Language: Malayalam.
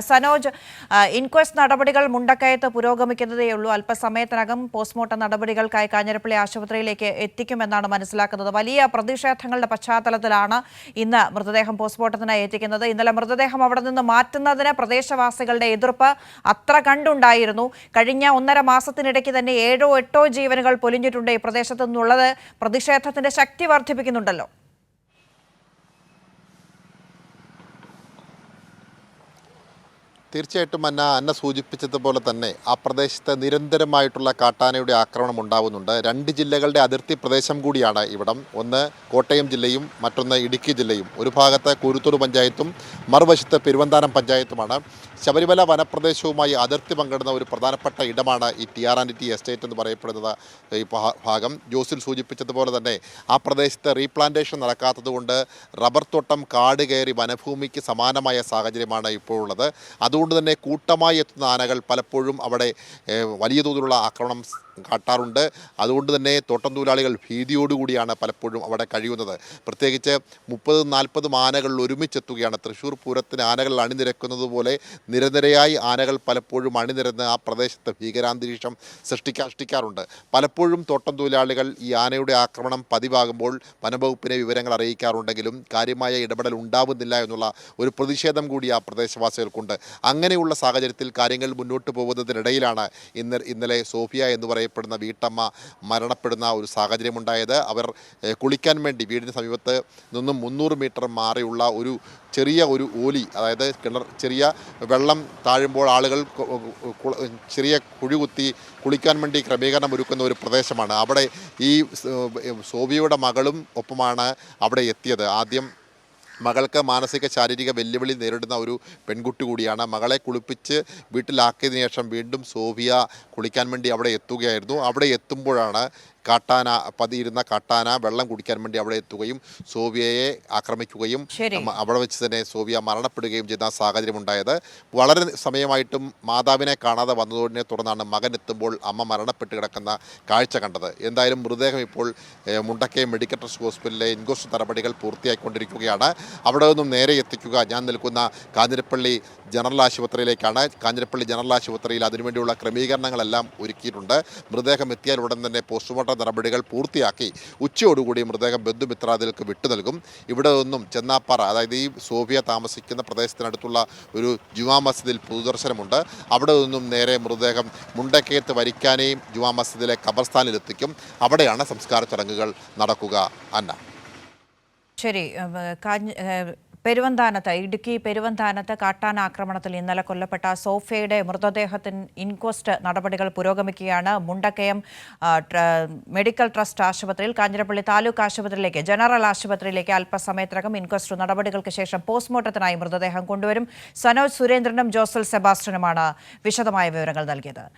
സനോജ്, ഇൻക്വസ്റ്റ് നടപടികൾ മുണ്ടക്കയത്ത് പുരോഗമിക്കുന്നതേയുള്ളൂ. അല്പസമയത്തിനകം പോസ്റ്റ്മോർട്ടം നടപടികൾക്കായി കാഞ്ഞിരപ്പള്ളി ആശുപത്രിയിലേക്ക് എത്തിക്കുമെന്നാണ് മനസ്സിലാക്കുന്നത്. വലിയ പ്രതിഷേധങ്ങളുടെ പശ്ചാത്തലത്തിലാണ് ഇന്ന് മൃതദേഹം പോസ്റ്റ്മോർട്ടത്തിനായി എത്തിക്കുന്നത്. ഇന്നലെ മൃതദേഹം അവിടെ നിന്ന് മാറ്റുന്നതിന് പ്രദേശവാസികളുടെ എതിർപ്പ് അത്ര കണ്ടുണ്ടായിരുന്നു. കഴിഞ്ഞ 1.5 മാസത്തിനിടയ്ക്ക് തന്നെ 7 or 8 ജീവനുകൾ പൊലിഞ്ഞിട്ടുണ്ട് ഈ പ്രദേശത്തു നിന്നുള്ളത്. പ്രതിഷേധത്തിന്റെ ശക്തി വർദ്ധിപ്പിക്കുന്നുണ്ടല്ലോ. തീർച്ചയായിട്ടും അന്ന സൂചിപ്പിച്ചതുപോലെ തന്നെ ആ പ്രദേശത്ത് നിരന്തരമായിട്ടുള്ള കാട്ടാനയുടെ ആക്രമണം ഉണ്ടാവുന്നുണ്ട്. 2 ജില്ലകളുടെ അതിർത്തി പ്രദേശം കൂടിയാണ് ഇവിടം. ഒന്ന് കോട്ടയം ജില്ലയും മറ്റൊന്ന് ഇടുക്കി ജില്ലയും. ഒരു ഭാഗത്ത് കുരുത്തോട് പഞ്ചായത്തും മറുവശത്ത് പെരുവന്താനം പഞ്ചായത്തുമാണ്. ശബരിമല വനപ്രദേശവുമായി അതിർത്തി പങ്കിടുന്ന ഒരു പ്രധാനപ്പെട്ട ഇടമാണ് ഈ TR&T എസ്റ്റേറ്റ് എന്ന് പറയപ്പെടുന്നത്. ഈ ഭാഗം ജോസിൽ സൂചിപ്പിച്ചതുപോലെ തന്നെ ആ പ്രദേശത്ത് റീപ്ലാന്റേഷൻ നടക്കാത്തതുകൊണ്ട് റബ്ബർ തോട്ടം കാട് കയറി വനഭൂമിക്ക് സമാനമായ സാഹചര്യമാണ് ഇപ്പോഴുള്ളത്. അതുകൊണ്ട് തന്നെ കൂട്ടമായി എത്തുന്ന ആനകൾ പലപ്പോഴും അവിടെ വലിയ തോതിലുള്ള ആക്രമണം കാട്ടാറുണ്ട്. അതുകൊണ്ട് തന്നെ തോട്ടം തൊഴിലാളികൾ ഭീതിയോടുകൂടിയാണ് പലപ്പോഴും അവിടെ കഴിയുന്നത്. പ്രത്യേകിച്ച് 30-40 ആനകൾ ഒരുമിച്ചെത്തുകയാണ്. തൃശ്ശൂർ പൂരത്തിന് ആനകൾ അണിനിരക്കുന്നത് പോലെ നിരനിരയായി ആനകൾ പലപ്പോഴും അണിനിരന്ന് ആ പ്രദേശത്ത് ഭീകരാന്തരീക്ഷം സൃഷ്ടിക്കാറുണ്ട്. പലപ്പോഴും തോട്ടം തൊഴിലാളികൾ ഈ ആനയുടെ ആക്രമണം പതിവാകുമ്പോൾ വനംവകുപ്പിനെ വിവരങ്ങൾ അറിയിക്കാറുണ്ടെങ്കിലും കാര്യമായ ഇടപെടൽ ഉണ്ടാവുന്നില്ല എന്നുള്ള ഒരു പ്രതിഷേധം കൂടി ആ പ്രദേശവാസികൾക്കുണ്ട്. അങ്ങനെയുള്ള സാഹചര്യത്തിൽ കാര്യങ്ങൾ മുന്നോട്ട് പോകുന്നതിനിടയിലാണ് ഇന്നലെ സോഫിയ എന്ന് പറയപ്പെടുന്ന വീട്ടമ്മ മരണപ്പെടുന്ന ഒരു സാഹചര്യമുണ്ടായത്. അവർ കുളിക്കാൻ വേണ്ടി വീടിന് സമീപത്ത് നിന്നും 300 മീറ്റർ മാറിയുള്ള ഒരു ചെറിയ ഓലി, അതായത് ചെറിയ വെള്ളം താഴുമ്പോൾ ആളുകൾ ചെറിയ കുഴി കുത്തി കുളിക്കാൻ വേണ്ടി ക്രമീകരണം ഒരുക്കുന്ന ഒരു പ്രദേശമാണ്. അവിടെ ഈ സോഫിയയുടെ മകളും ഒപ്പമാണ് അവിടെ എത്തിയത്. ആദ്യം മകൾക്ക് മാനസിക ശാരീരിക വെല്ലുവിളി നേരിടുന്ന ഒരു പെൺകുട്ടി കൂടിയാണ്. മകളെ കുളിപ്പിച്ച് വീട്ടിലാക്കിയതിനു ശേഷം വീണ്ടും സോഫിയ കുളിക്കാൻ വേണ്ടി അവിടെ എത്തുകയായിരുന്നു. അവിടെ എത്തുമ്പോഴാണ് പതിയിരുന്ന കാട്ടാന വെള്ളം കുടിക്കാൻ വേണ്ടി അവിടെ എത്തുകയും സോഫിയയെ ആക്രമിക്കുകയും അവിടെ വെച്ച് തന്നെ സോഫിയ മരണപ്പെടുകയും ചെയ്ത സാഹചര്യം ഉണ്ടായത്. വളരെ സമയമായിട്ടും മാതാവിനെ കാണാതെ വന്നതിനെ തുടർന്നാണ് മകൻ എത്തുമ്പോൾ അമ്മ മരണപ്പെട്ട് കിടക്കുന്ന കാഴ്ച കണ്ടത്. എന്തായാലും മൃതദേഹം ഇപ്പോൾ മുണ്ടക്കയം മെഡിക്കൽ ട്രസ്റ്റ് ഹോസ്പിറ്റലിലെ ഇൻക്വസ്റ്റ് നടപടികൾ പൂർത്തിയാക്കിക്കൊണ്ടിരിക്കുകയാണ്. അവിടെ നിന്നും നേരെ എത്തിക്കുക ഞാൻ നിൽക്കുന്ന കാഞ്ഞിരപ്പള്ളി ജനറൽ ആശുപത്രിയിലേക്കാണ്. കാഞ്ഞിരപ്പള്ളി ജനറൽ ആശുപത്രിയിൽ അതിനുവേണ്ടിയുള്ള ക്രമീകരണങ്ങളെല്ലാം ഒരുക്കിയിട്ടുണ്ട്. മൃതദേഹം എത്തിയാൽ ഉടൻ തന്നെ പോസ്റ്റ്മോർട്ടം നടപടികൾ പൂർത്തിയാക്കി ഉച്ചയോടുകൂടി മൃതദേഹം ബന്ധുമിത്രാദികൾക്ക് വിട്ടു നൽകും. ഇവിടെ നിന്നും ചെന്നാപ്പാറ, അതായത് ഈ സോഫിയ താമസിക്കുന്ന പ്രദേശത്തിനടുത്തുള്ള ഒരു ജുമാ മസ്ജിദിൽ പൊതുദർശനമുണ്ട്. അവിടെ നിന്നും നേരെ മൃതദേഹം മുണ്ടക്കയത്ത് വരിക്കാനെയും ജുമാ മസ്ജിദിലെ ഖബർസ്ഥാനിലെത്തിക്കും. അവിടെയാണ് സംസ്കാര ചടങ്ങുകൾ നടക്കുക. അന്ന ശരി. ഇടുക്കി പെരുവന്താനത്ത് കാട്ടാനാക്രമണത്തിൽ ഇന്നലെ കൊല്ലപ്പെട്ട സോഫിയയുടെ മൃതദേഹത്തിന് ഇൻക്വസ്റ്റ് നടപടികൾ പുരോഗമിക്കുകയാണ്. മുണ്ടക്കയം മെഡിക്കൽ ട്രസ്റ്റ് ആശുപത്രിയിൽ കാഞ്ഞിരപ്പള്ളി താലൂക്ക് ആശുപത്രിയിലേക്ക് ജനറൽ ആശുപത്രിയിലേക്ക് അല്പസമയത്തിനകം ഇൻക്വസ്റ്റ് നടപടികൾക്ക് ശേഷം പോസ്റ്റ്മോർട്ടത്തിനായി മൃതദേഹം കൊണ്ടുവരും. സനോജ് സുരേന്ദ്രനും ജോസൽ സെബാസ്റ്റ്യനുമാണ് വിശദമായ വിവരങ്ങൾ നൽകിയത്.